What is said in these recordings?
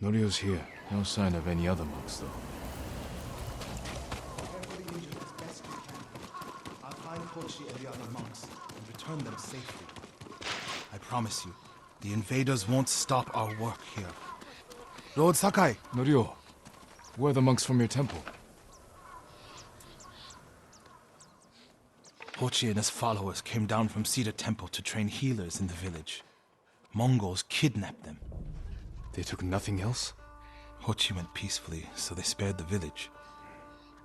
Norio's here. No sign of any other monks, though. Care for the injured as best you can. I'll find Hochi and the other monks and return them safely. I promise you, the invaders won't stop our work here. Lord Sakai! Norio, where are the monks from your temple? Hochi and his followers came down from Cedar Temple to train healers in the village. Mongols kidnapped them. They took nothing else? Hochi went peacefully, so they spared the village.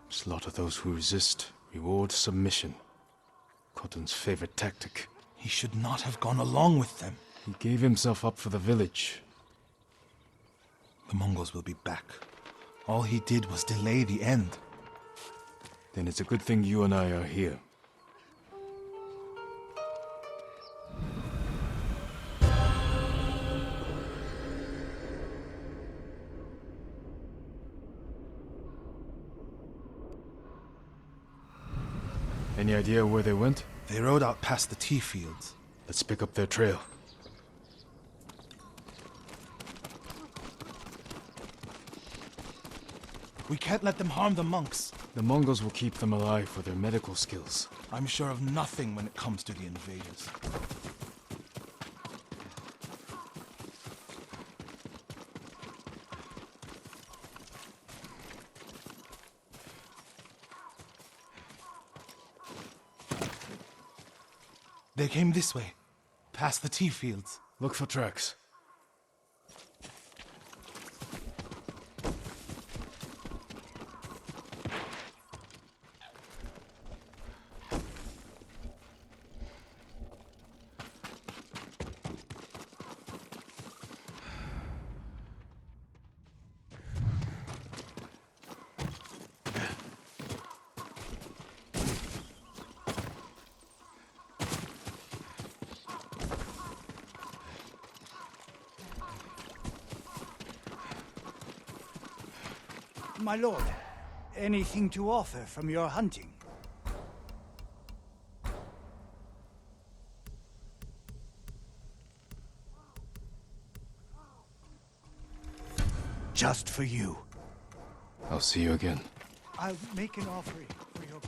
Slaughter those who resist. Reward submission. Khotun's favorite tactic. He should not have gone along with them. He gave himself up for the village. The Mongols will be back. All he did was delay the end. Then it's a good thing you and I are here. Any idea where they went? They rode out past the tea fields. Let's pick up their trail. We can't let them harm the monks. The Mongols will keep them alive for their medical skills. I'm sure of nothing when it comes to the invaders. They came this way, past the tea fields. Look for tracks. My lord, anything to offer from your hunting? Just for you. I'll see you again. I'll make an offering for your...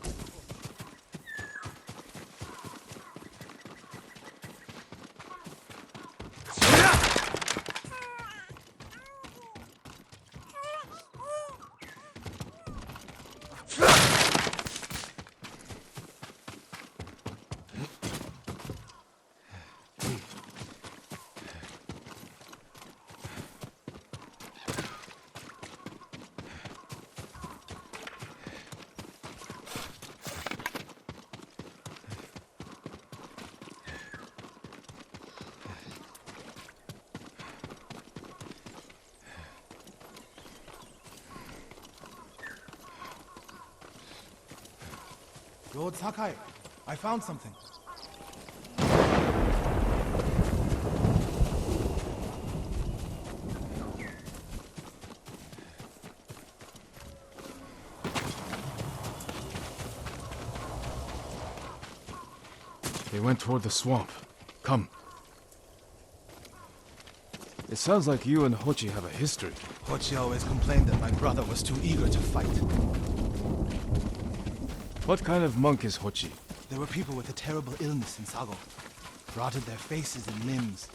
Lord Sakai, I found something. They went toward the swamp. Come. It sounds like you and Hochi have a history. Hochi always complained that my brother was too eager to fight. What kind of monk is Hochi? There were people with a terrible illness in Sago. Rotted their faces and limbs.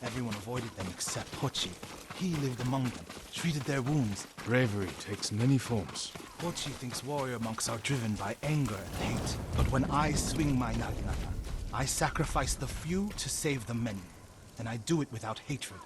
Everyone avoided them except Hochi. He lived among them, treated their wounds. Bravery takes many forms. Hochi thinks warrior monks are driven by anger and hate. But when I swing my naginata, I sacrifice the few to save the many. And I do it without hatred.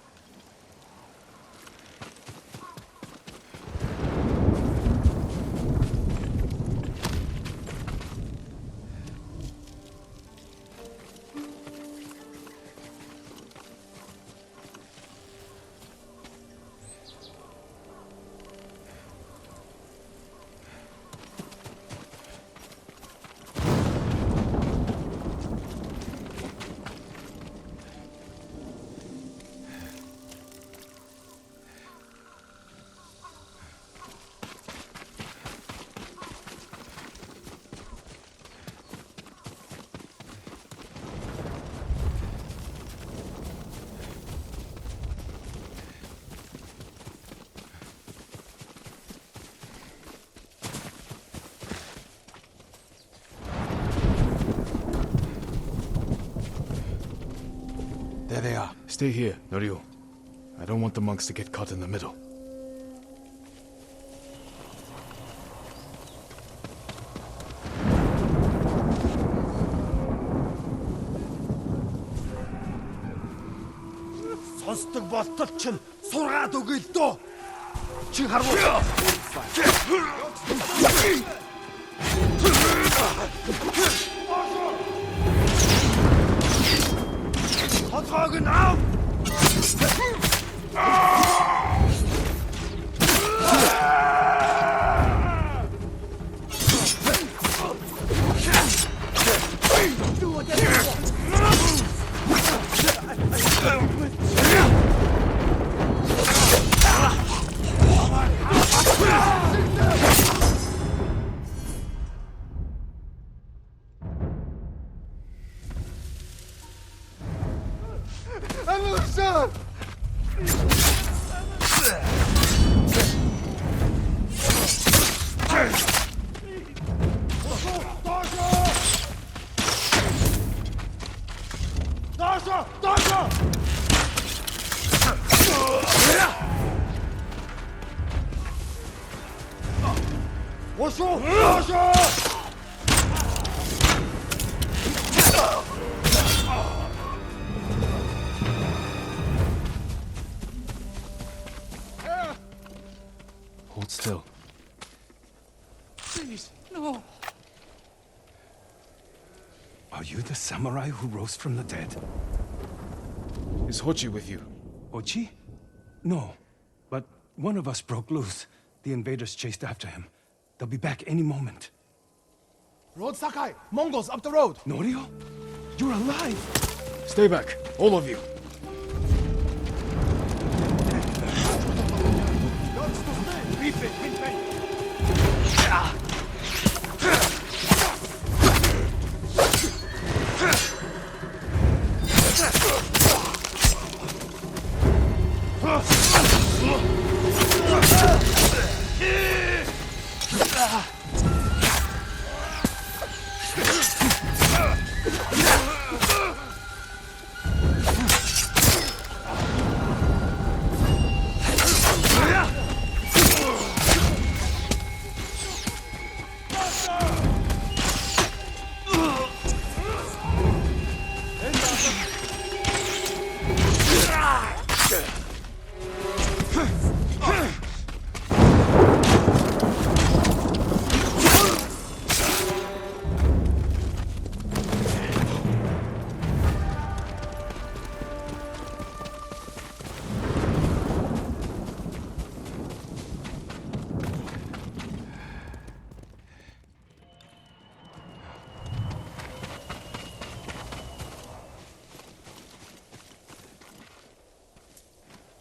they are. Stay here, Norio. I don't want the monks to get caught in the middle. Сонсдог болтол чинь сургаад өгөө л дөө. Чи харвал. Хотгоог нь ав. Hold still. Please, no. Are you the samurai who rose from the dead? Is Hochi with you? Ochi? No. But one of us broke loose. The invaders chased after him. They'll be back any moment. Road Sakai! Mongols up the road! Norio? You're alive! Stay back, all of you.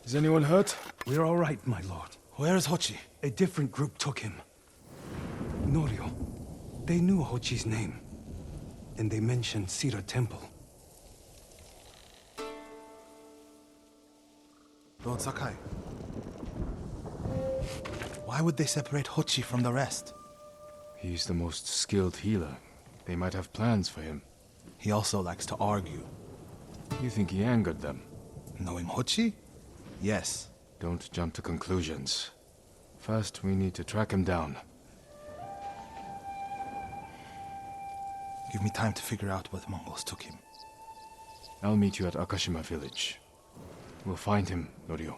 Is anyone hurt? We're all right, my lord. Where is Hochi? A different group took him. Norio. They knew Hochi's name. And they mentioned Cedar Temple. Lord Sakai. Why would they separate Hochi from the rest? He's the most skilled healer. They might have plans for him. He also likes to argue. You think he angered them? Knowing Hochi? Yes. Don't jump to conclusions. First, we need to track him down. Give me time to figure out what Mongols took him. I'll meet you at Akashima village. We'll find him, Norio.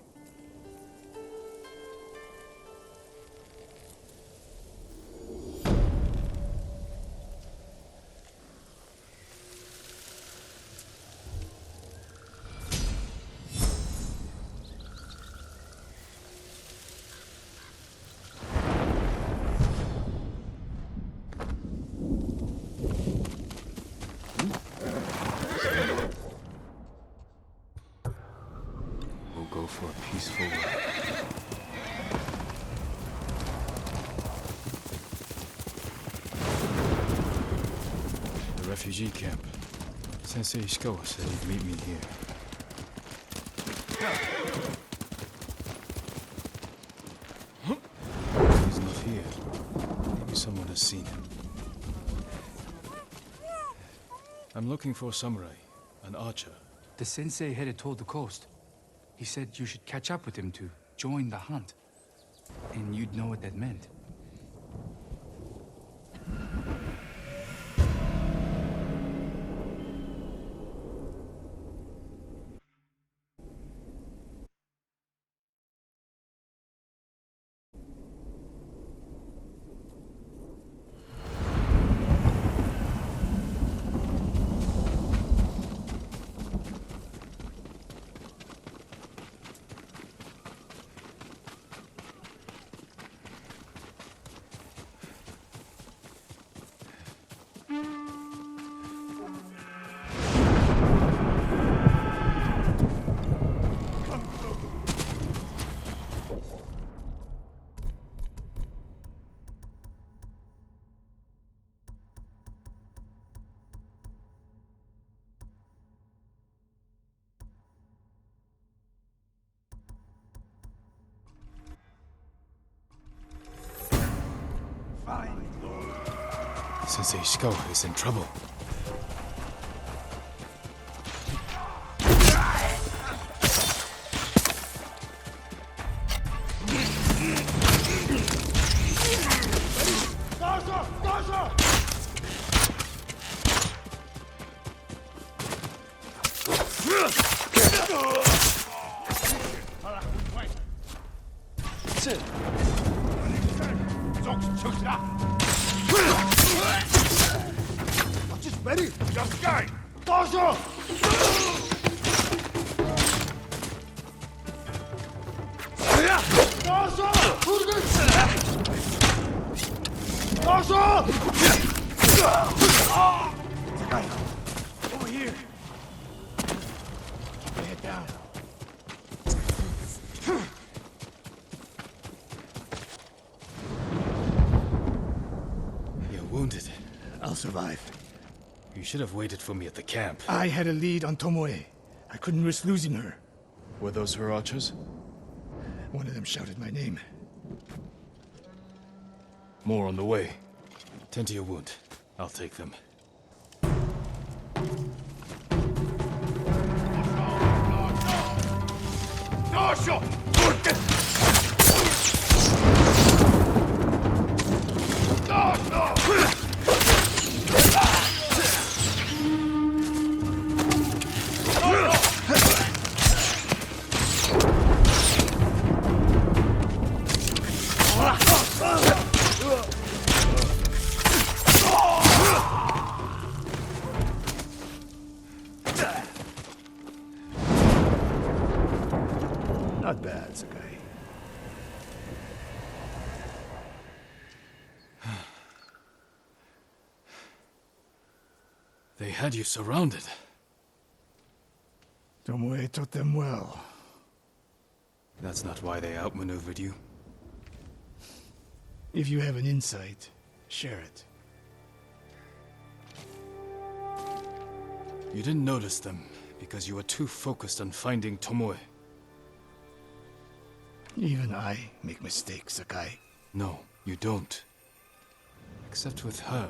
Go for a peaceful walk. The refugee camp. Sensei Ishikawa said he'd meet me here. He's not here. Maybe someone has seen him. I'm looking for a samurai, an archer. The sensei headed toward the coast. He said you should catch up with him to join the hunt. And you'd know what that meant. Sensei Ishikawa is in trouble. Ready? Just guy! Dojo! Dojo! Dojo! Sakai, over here. Keep your head down. You're wounded. I'll survive. You should have waited for me at the camp. I had a lead on Tomoe. I couldn't risk losing her. Were those her archers? One of them shouted my name. More on the way. Tend to your wound. I'll take them. Not bad, Sakai. They had you surrounded. Tomoe taught them well. That's not why they outmaneuvered you. If you have an insight, share it. You didn't notice them because you were too focused on finding Tomoe. Even I make mistakes, Sakai. No, you don't. Except with her.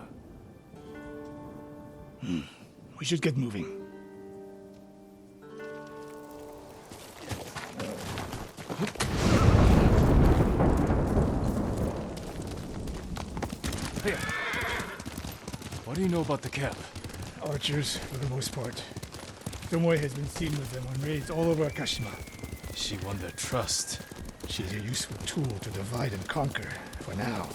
We should get moving. Hey! What do you know about the camp? Archers, for the most part. Tomoe has been seen with them on raids all over Akashima. She won their trust. She's a useful tool to divide and conquer, for now.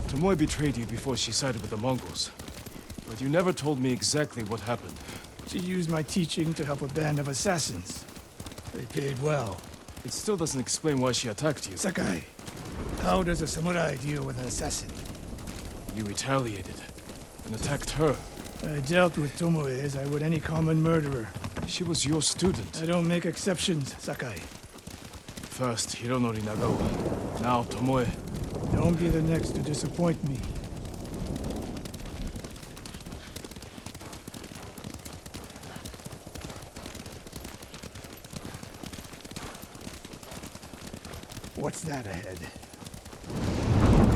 Tomoe betrayed you before she sided with the Mongols. But you never told me exactly what happened. She used my teaching to help a band of assassins. They paid well. It still doesn't explain why she attacked you. Sakai, how does a samurai deal with an assassin? You retaliated and attacked her. I dealt with Tomoe as I would any common murderer. She was your student. I don't make exceptions, Sakai. First Hironori Nagawa, now Tomoe. Don't be the next to disappoint me. What's that ahead?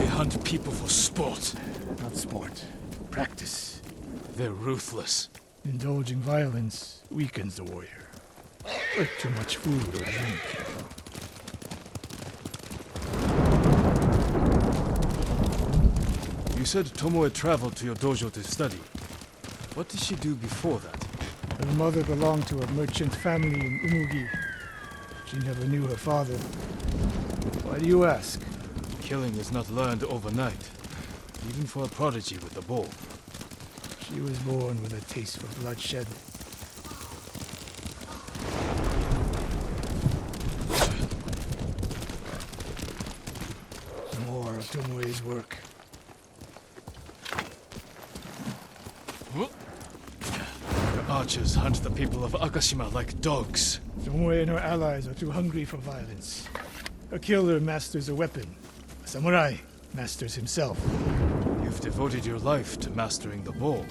They hunt people for sport. Not sport. Practice. They're ruthless. Indulging violence weakens the warrior. Like too much food or drink. You said Tomoe traveled to your dojo to study. What did she do before that? Her mother belonged to a merchant family in Umugi. She never knew her father. Why do you ask? Killing is not learned overnight, even for a prodigy with a bow. She was born with a taste for bloodshed. More of Tomoe's work. The archers hunt the people of Akashima like dogs. Tomoe and her allies are too hungry for violence. A killer masters a weapon. A samurai masters himself. You've devoted your life to mastering the bow.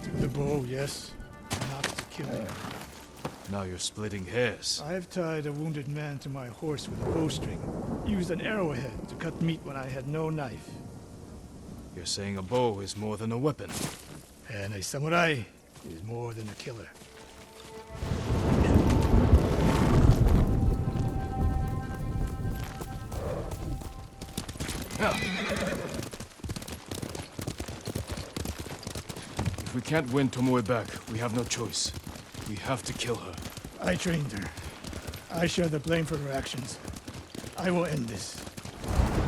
To the bow, yes. Not to killing. Now you're splitting hairs. I've tied a wounded man to my horse with a bowstring. Used an arrowhead to cut meat when I had no knife. You're saying a bow is more than a weapon. And a samurai is more than a killer. If we can't win Tomoe back, we have no choice. We have to kill her. I trained her. I share the blame for her actions. I will end this.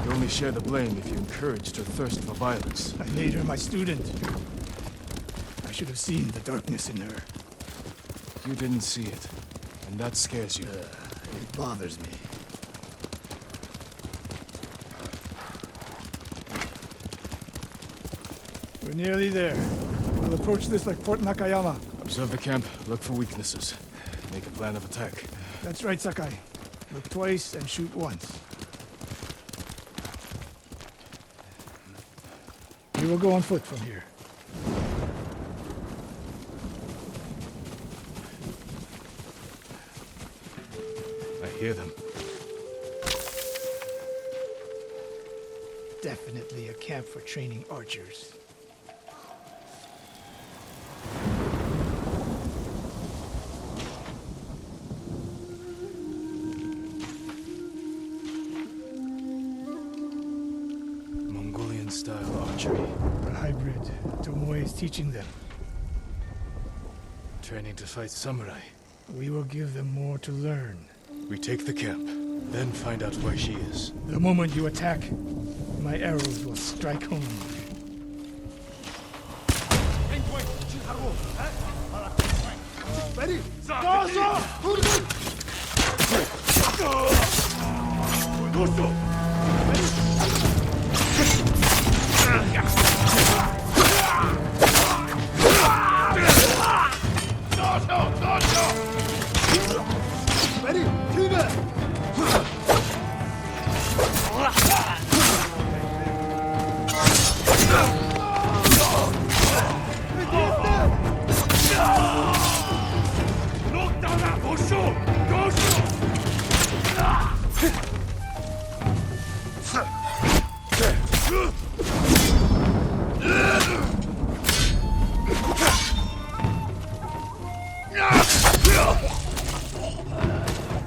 You only share the blame if you encouraged her thirst for violence. I made her my student. I should have seen the darkness in her. You didn't see it, and that scares you. It bothers me. We're nearly there. We'll approach this like Fort Nakayama. Observe the camp, look for weaknesses. Make a plan of attack. That's right, Sakai. Look twice and shoot once. We will go on foot from here. I hear them. Definitely a camp for training archers. Mongolian-style archery. A hybrid. Tomoe is teaching them. Training to fight samurai. We will give them more to learn. We take the camp, then find out where she is. The moment you attack, my arrows will strike home.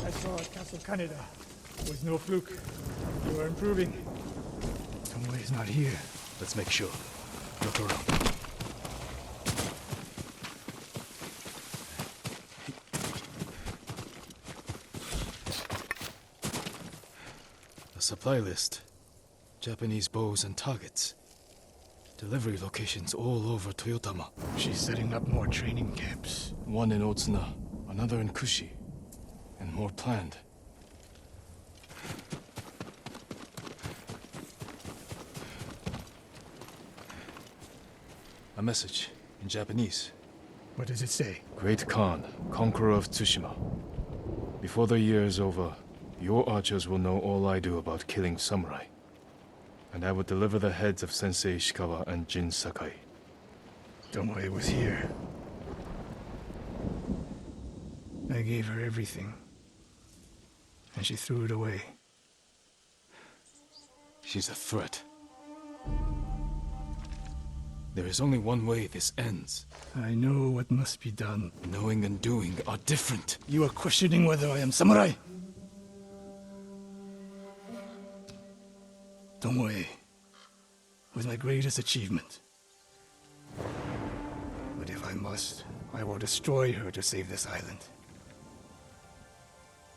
I saw at Castle Kaneda. It was no fluke. You are improving. Tomoe is not here. Let's make sure. Look around. A supply list. Japanese bows and targets. Delivery locations all over Toyotama. She's setting up more training camps. One in Otsuna, another in Kushi, and more planned. A message in Japanese. What does it say? Great Khan, conqueror of Tsushima. Before the year is over, your archers will know all I do about killing samurai. And I will deliver the heads of Sensei Ishikawa and Jin Sakai. Tomoe was here. I gave her everything. And she threw it away. She's a threat. There is only one way this ends. I know what must be done. Knowing and doing are different. You are questioning whether I am samurai? Tomoe was my greatest achievement. But if I must, I will destroy her to save this island.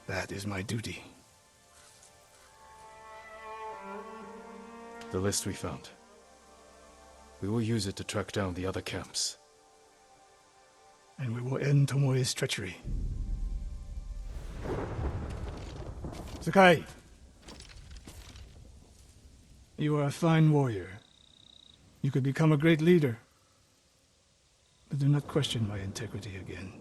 That is my duty. The list we found. We will use it to track down the other camps. And we will end Tomoe's treachery. Sakai! You are a fine warrior. You could become a great leader. But do not question my integrity again.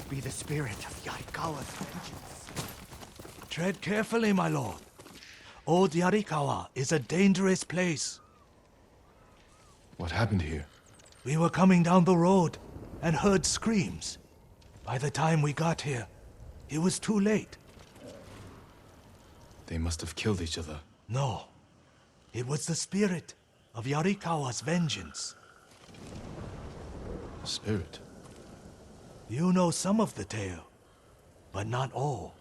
Be the spirit of Yarikawa's vengeance. Tread carefully, my lord. Old Yarikawa is a dangerous place. What happened here? We were coming down the road and heard screams. By the time we got here, it was too late. They must have killed each other. No, it was the spirit of Yarikawa's vengeance. Spirit? You know some of the tale, but not all.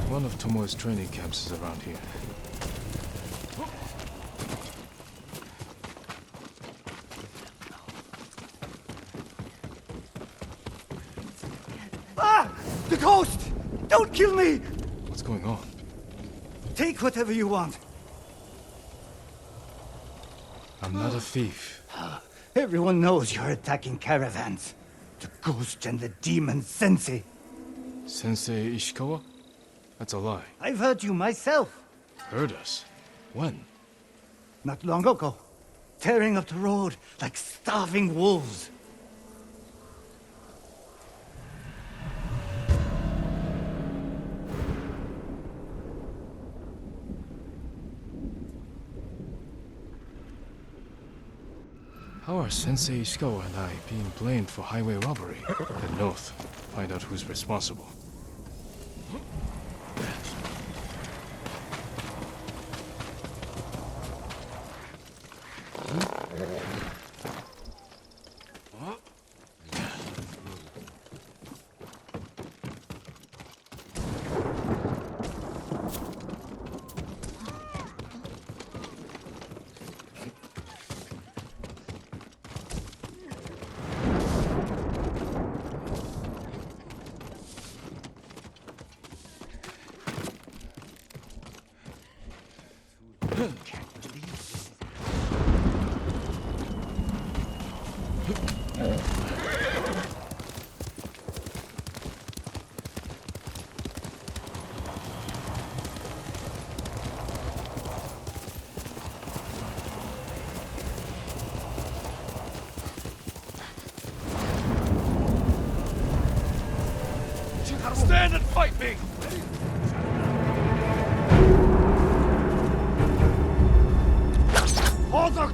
One of Tomoe's training camps is around here. Ah! The coast! Don't kill me! What's going on? Take whatever you want. I'm not a thief. Everyone knows you're attacking caravans. The ghost and the demon Sensei. Sensei Ishikawa? That's a lie. I've heard you myself. Heard us? When? Not long ago. Tearing up the road like starving wolves. How are Sensei Ishikawa and I being blamed for highway robbery? Head north. Find out who's responsible. Stand and fight me! Hold the...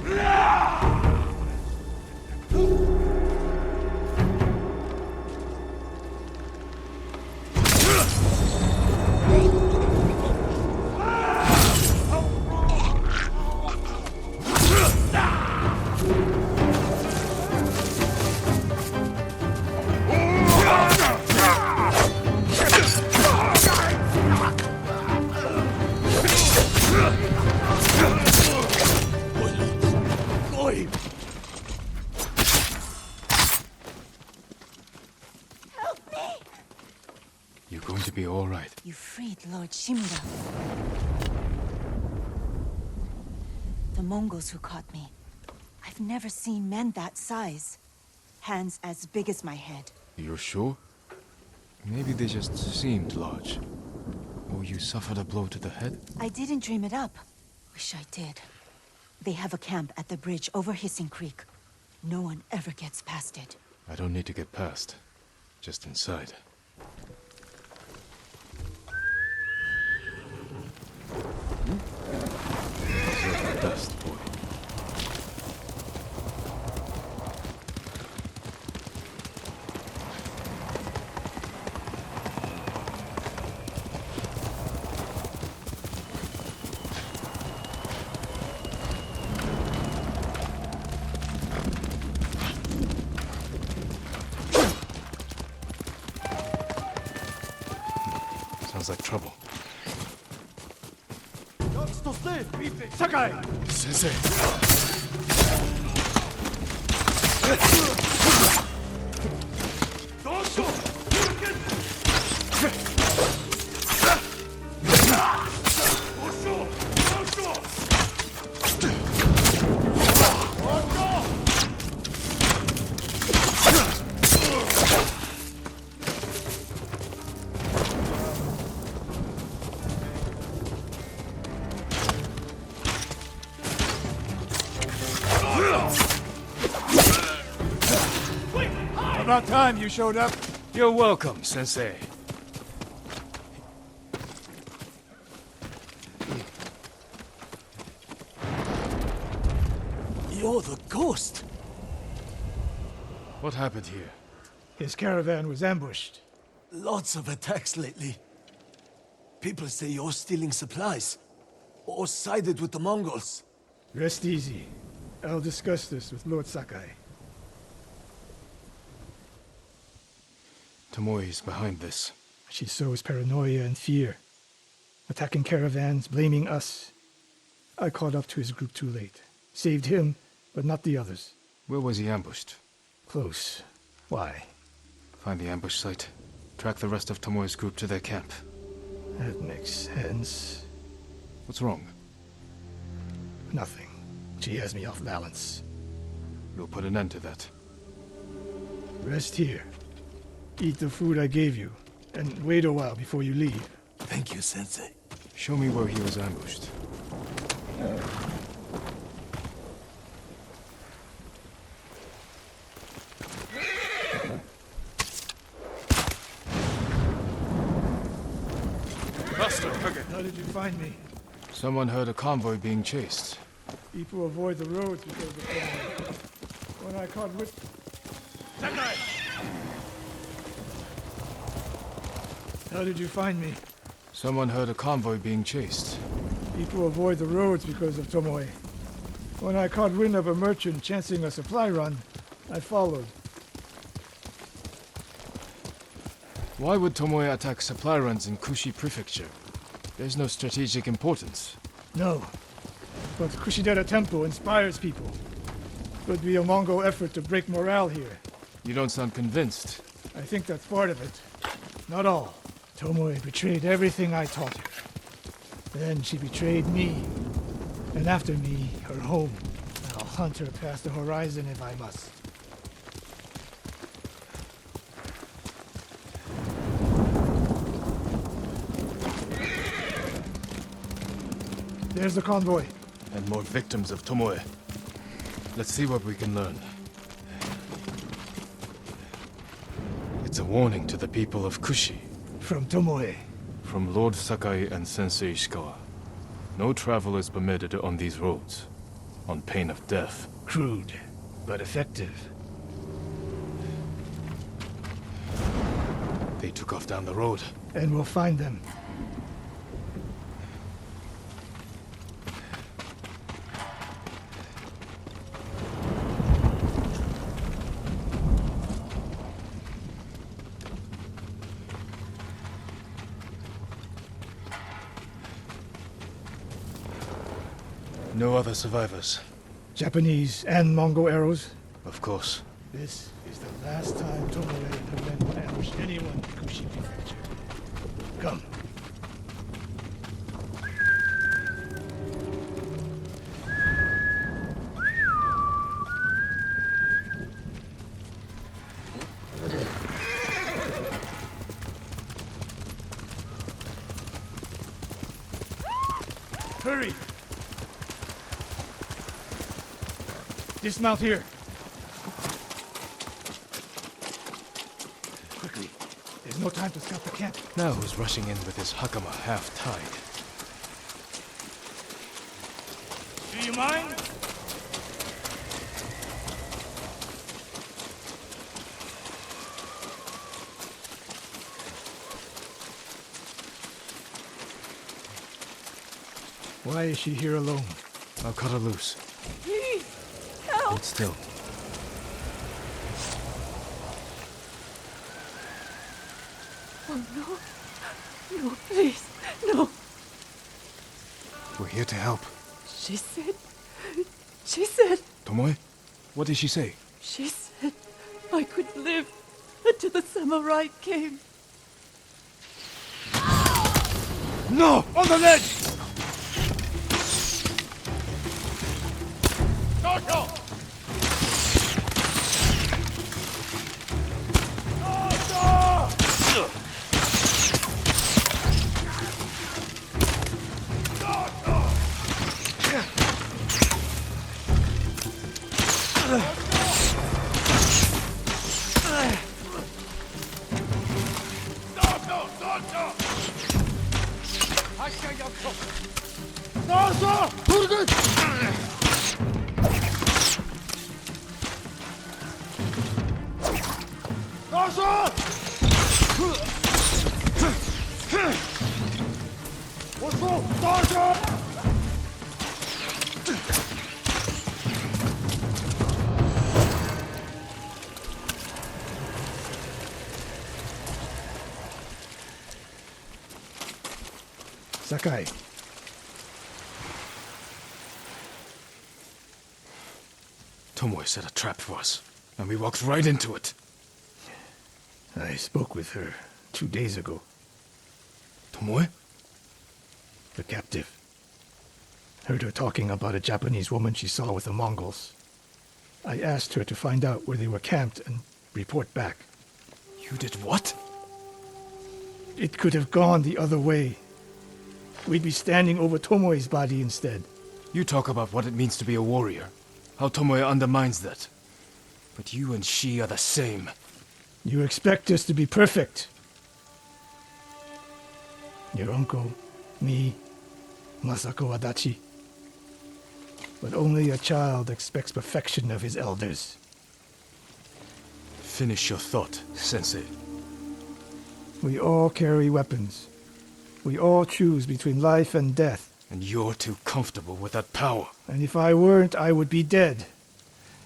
be all right. You freed Lord Shimura. The Mongols who caught me. I've never seen men that size. Hands as big as my head. You're sure? Maybe they just seemed large. Or you suffered a blow to the head? I didn't dream it up. Wish I did. They have a camp at the bridge over Hissing Creek. No one ever gets past it. I don't need to get past. Just inside. Deserve the best, boy. Sounds like trouble. Sakai! Sensei! About time you showed up. You're welcome, Sensei. You're the ghost. What happened here? His caravan was ambushed. Lots of attacks lately. People say you're stealing supplies. Or sided with the Mongols. Rest easy. I'll discuss this with Lord Sakai. Tomoe is behind this. She sows paranoia and fear. Attacking caravans, blaming us. I caught up to his group too late. Saved him, but not the others. Where was he ambushed? Close. Why? Find the ambush site. Track the rest of Tomoe's group to their camp. That makes sense. What's wrong? Nothing. She has me off balance. We'll put an end to that. Rest here. Eat the food I gave you, and wait a while before you leave. Thank you, Sensei. Show me where he was ambushed. How did you find me? Someone heard a convoy being chased. People avoid the roads because of them. When I caught with... How did you find me? Someone heard a convoy being chased. People avoid the roads because of Tomoe. When I caught wind of a merchant chancing a supply run, I followed. Why would Tomoe attack supply runs in Kushi Prefecture? There's no strategic importance. No. But Kushidera Temple inspires people. Could be a Mongol effort to break morale here. You don't sound convinced. I think that's part of it. Not all. Tomoe betrayed everything I taught her. Then she betrayed me. And after me, her home. I'll hunt her past the horizon if I must. There's the convoy. And more victims of Tomoe. Let's see what we can learn. It's a warning to the people of Kushi. From Tomoe. From Lord Sakai and Sensei Ishikawa. No travel is permitted on these roads. On pain of death. Crude, but effective. They took off down the road. And we'll find them. No other survivors. Japanese and Mongol arrows. Of course. This is the last time Tomoe and her men will ambush anyone in Kushi Prefecture. Come. Hurry! Dismount here. Quickly. There's no time to scout the camp. Now who's rushing in with his hakama half-tied? Do you mind? Why is she here alone? I'll cut her loose. Please, help! Hold still. Oh, no. No, please, no. We're here to help. She said... Tomoe? What did she say? She said I could live until the samurai came. No! On the ledge! Sakai. Tomoe set a trap for us, and we walked right into it. I spoke with her 2 days ago. Tomoe? The captive. Heard her talking about a Japanese woman she saw with the Mongols. I asked her to find out where they were camped and report back. You did what? It could have gone the other way. We'd be standing over Tomoe's body instead. You talk about what it means to be a warrior. How Tomoe undermines that. But you and she are the same. You expect us to be perfect. Your uncle, me, Masako Adachi. But only a child expects perfection of his elders. Finish your thought, Sensei. We all carry weapons. We all choose between life and death. And you're too comfortable with that power. And if I weren't, I would be dead.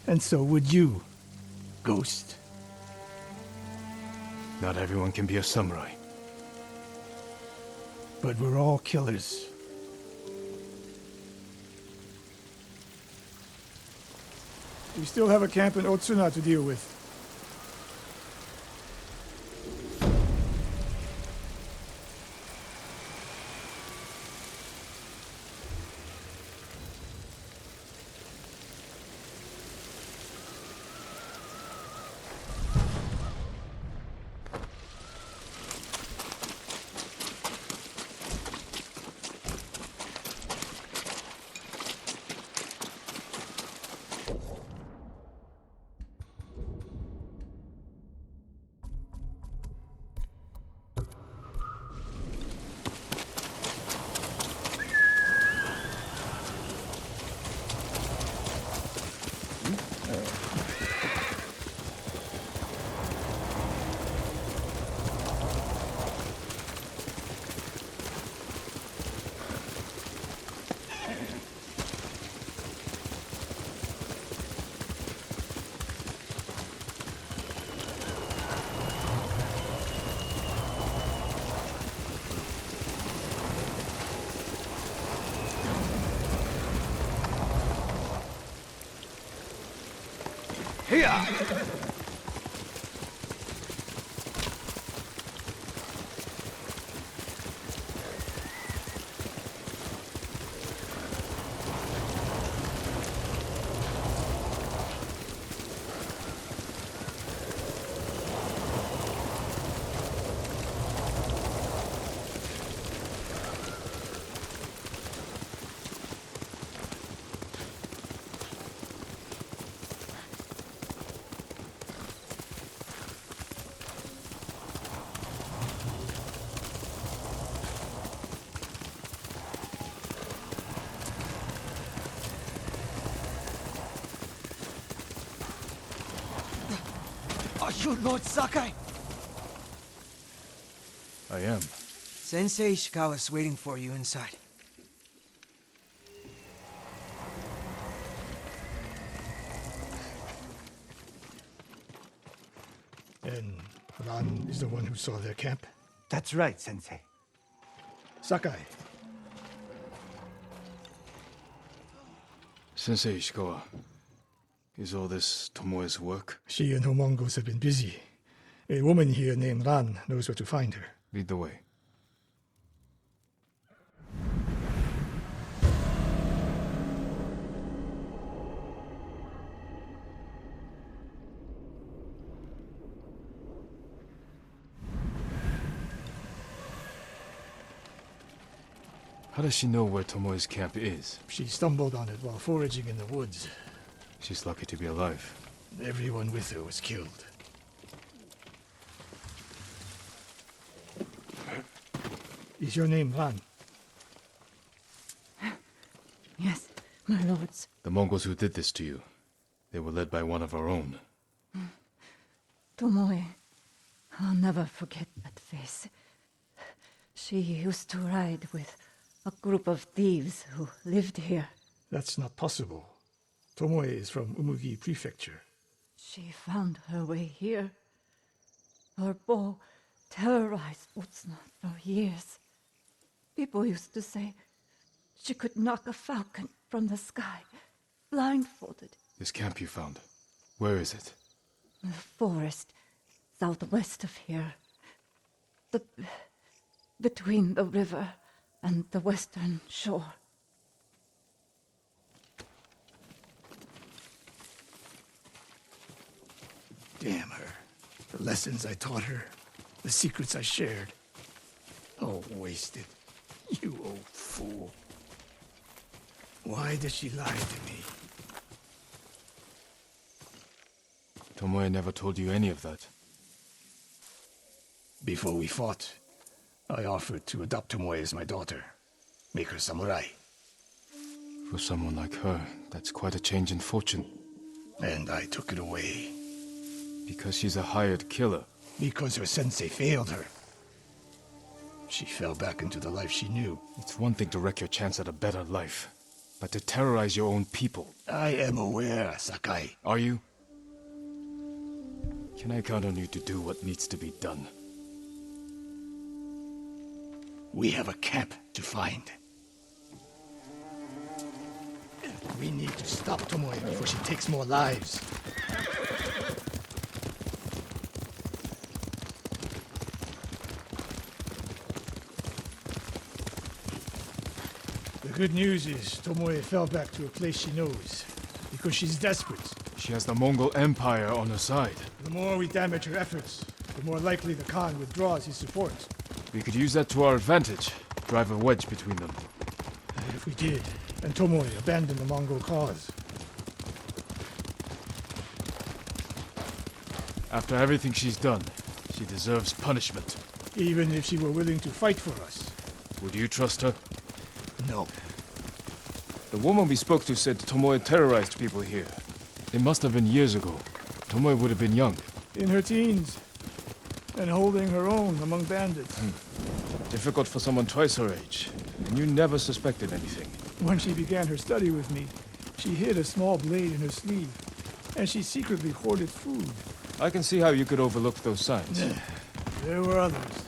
And so would you, Ghost. Not everyone can be a samurai. But we're all killers. We still have a camp in Otsuna to deal with. you Lord Sakai? I am. Sensei Ishikawa's waiting for you inside. And Ran is the one who saw their camp? That's right, Sensei. Sakai, Sensei Ishikawa, is all this Tomoe's work? she and her Mongols have been busy. A woman here named Ran knows where to find her. Lead the way. How does she know where Tomoe's camp is? She stumbled on it while foraging in the woods. She's lucky to be alive. Everyone with her was killed. Is your name Ran? Yes, my lords. The Mongols who did this to you, they were led by one of our own. Tomoe. I'll never forget that face. She used to ride with a group of thieves who lived here. That's not possible. Tomoe is from Umugi Prefecture. She found her way here. Her bow terrorized Utsuna for years. People used to say she could knock a falcon from the sky, blindfolded. This camp you found, where is it? The forest southwest of here. Between the river and the western shore. Damn her. The lessons I taught her, the secrets I shared. All wasted. You old fool. Why did she lie to me? Tomoe never told you any of that. Before we fought, I offered to adopt Tomoe as my daughter. Make her samurai. For someone like her, that's quite a change in fortune. And I took it away. Because she's a hired killer. Because her sensei failed her. She fell back into the life she knew. It's one thing to wreck your chance at a better life, but to terrorize your own people. I am aware, Sakai. Are you? Can I count on you to do what needs to be done? We have a camp to find. We need to stop Tomoe before she takes more lives. The good news is Tomoe fell back to a place she knows, because she's desperate. She has the Mongol Empire on her side. The more we damage her efforts, the more likely the Khan withdraws his support. We could use that to our advantage. Drive a wedge between them. If we did, and Tomoe abandoned the Mongol cause. After everything she's done, she deserves punishment. Even if she were willing to fight for us. Would you trust her? No. The woman we spoke to said Tomoe terrorized people here. It must have been years ago. Tomoe would have been young. In her teens. And holding her own among bandits. Difficult for someone twice her age. And you never suspected anything. When she began her study with me, she hid a small blade in her sleeve. And she secretly hoarded food. I can see how you could overlook those signs. There were others.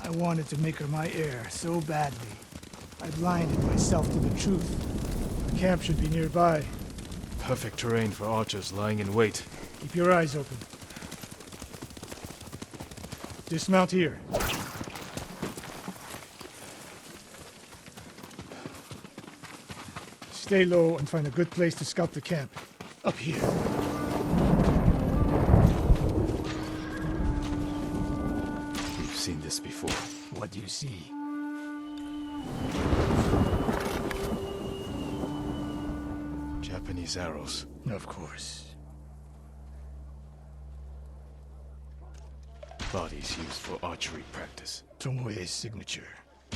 I wanted to make her my heir so badly. I blinded myself to the truth. The camp should be nearby. Perfect terrain for archers lying in wait. Keep your eyes open. Dismount here. Stay low and find a good place to scout the camp. Up here. We've seen this before. What do you see? Japanese arrows. Of course. Bodies used for archery practice. Tomoe's signature.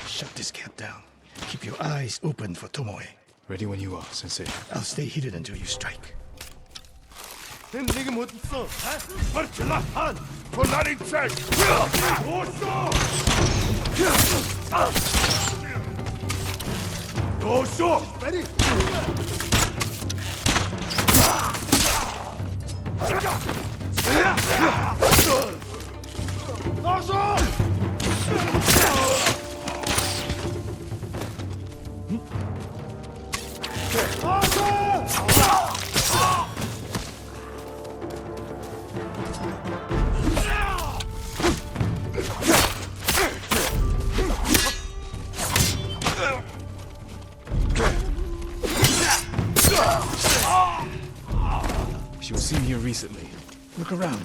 Shut this camp down. Keep your eyes open for Tomoe. Ready when you are, Sensei. I'll stay hidden until you strike. 힘내게 못했어. 버틸라 한. 고난이 책. 오쇼. 오쇼. 빨리. 어서! She was seen here recently. Look around.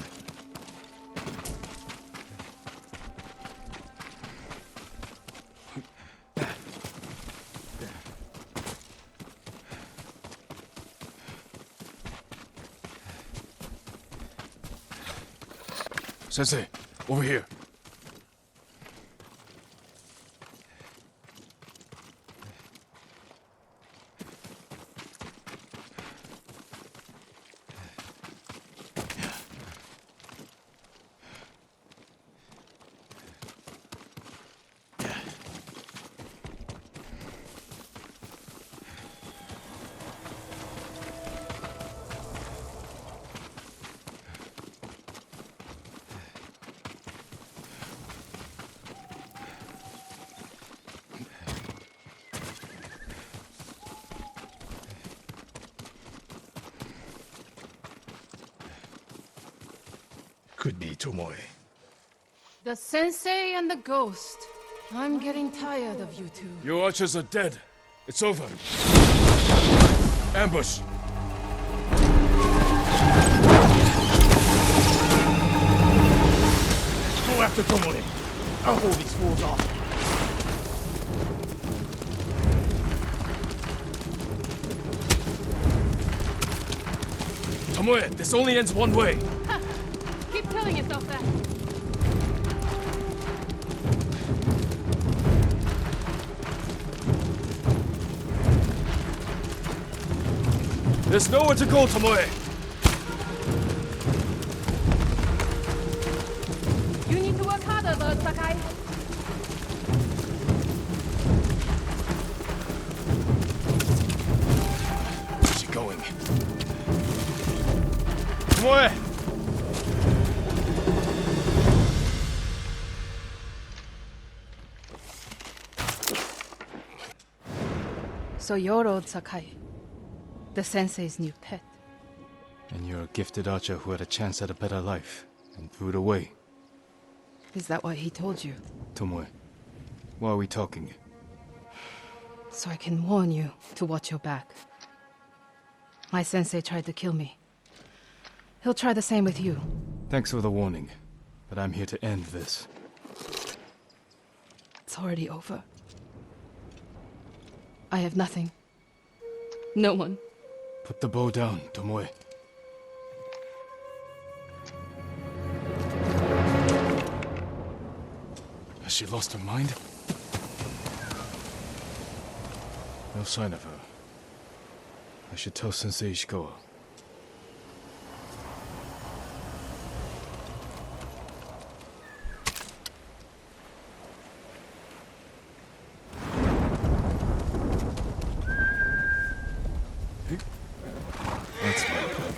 Sensei, over here. Could be Tomoe. The sensei and the ghost. I'm getting tired of you two. Your archers are dead. It's over. Ambush! Go after Tomoe. I'll hold these fools off. Tomoe, this only ends one way. Keep telling yourself that. There's nowhere to go, Tomoe. You need to work harder, Lord Sakai. Where's she going? Tomoe! So you're Lord Sakai, the sensei's new pet. And you're a gifted archer who had a chance at a better life and threw it away. Is that what he told you? Tomoe, why are we talking? So I can warn you to watch your back. My sensei tried to kill me. He'll try the same with you. Thanks for the warning, but I'm here to end this. It's already over. I have nothing. No one. Put the bow down, Tomoe. Has she lost her mind? No sign of her. I should tell Sensei Ishikawa. That's my bug.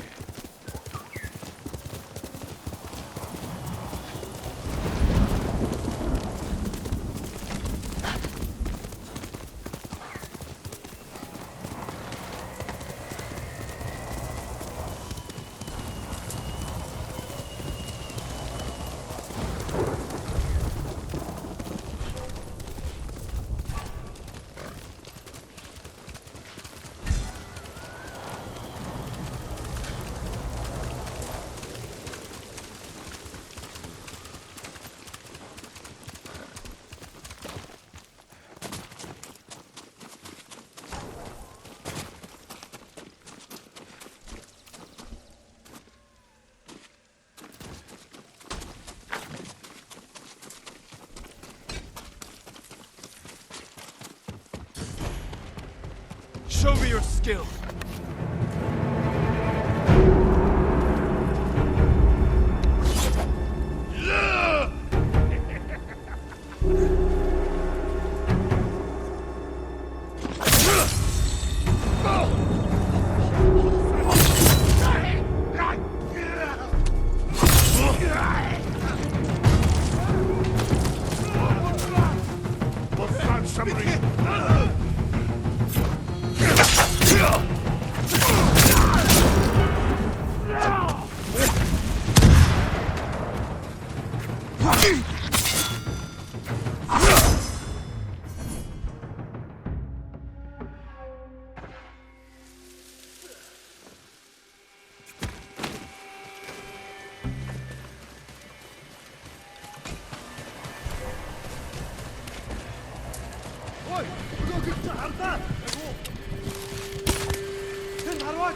Show me your skill!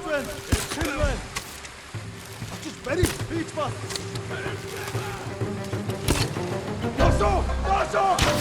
children! Children! Just ready! Beach bus! Dosso! Dosso!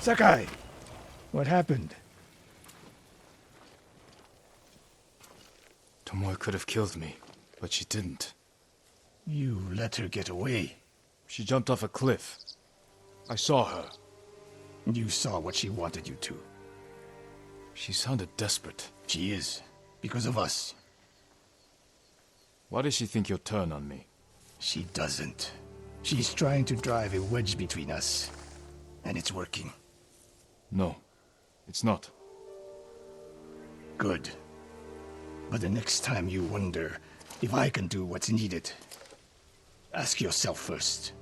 Sakai, what happened? Tomoe could have killed me, but she didn't. You let her get away. She jumped off a cliff. I saw her. You saw what she wanted you to. She sounded desperate. She is. Because of us. Why does she think you'll turn on me? She doesn't. She's trying to drive a wedge between us. And it's working. No, it's not. Good. But the next time you wonder if I can do what's needed, ask yourself first.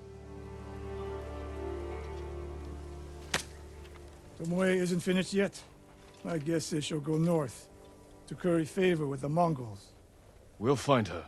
Tomoe isn't finished yet. My guess is she'll go north to curry favor with the Mongols. We'll find her.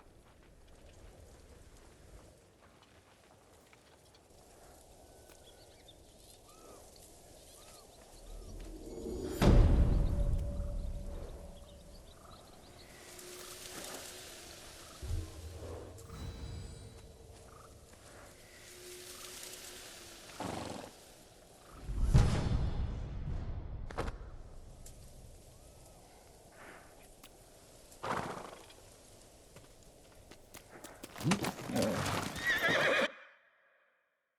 Hmm?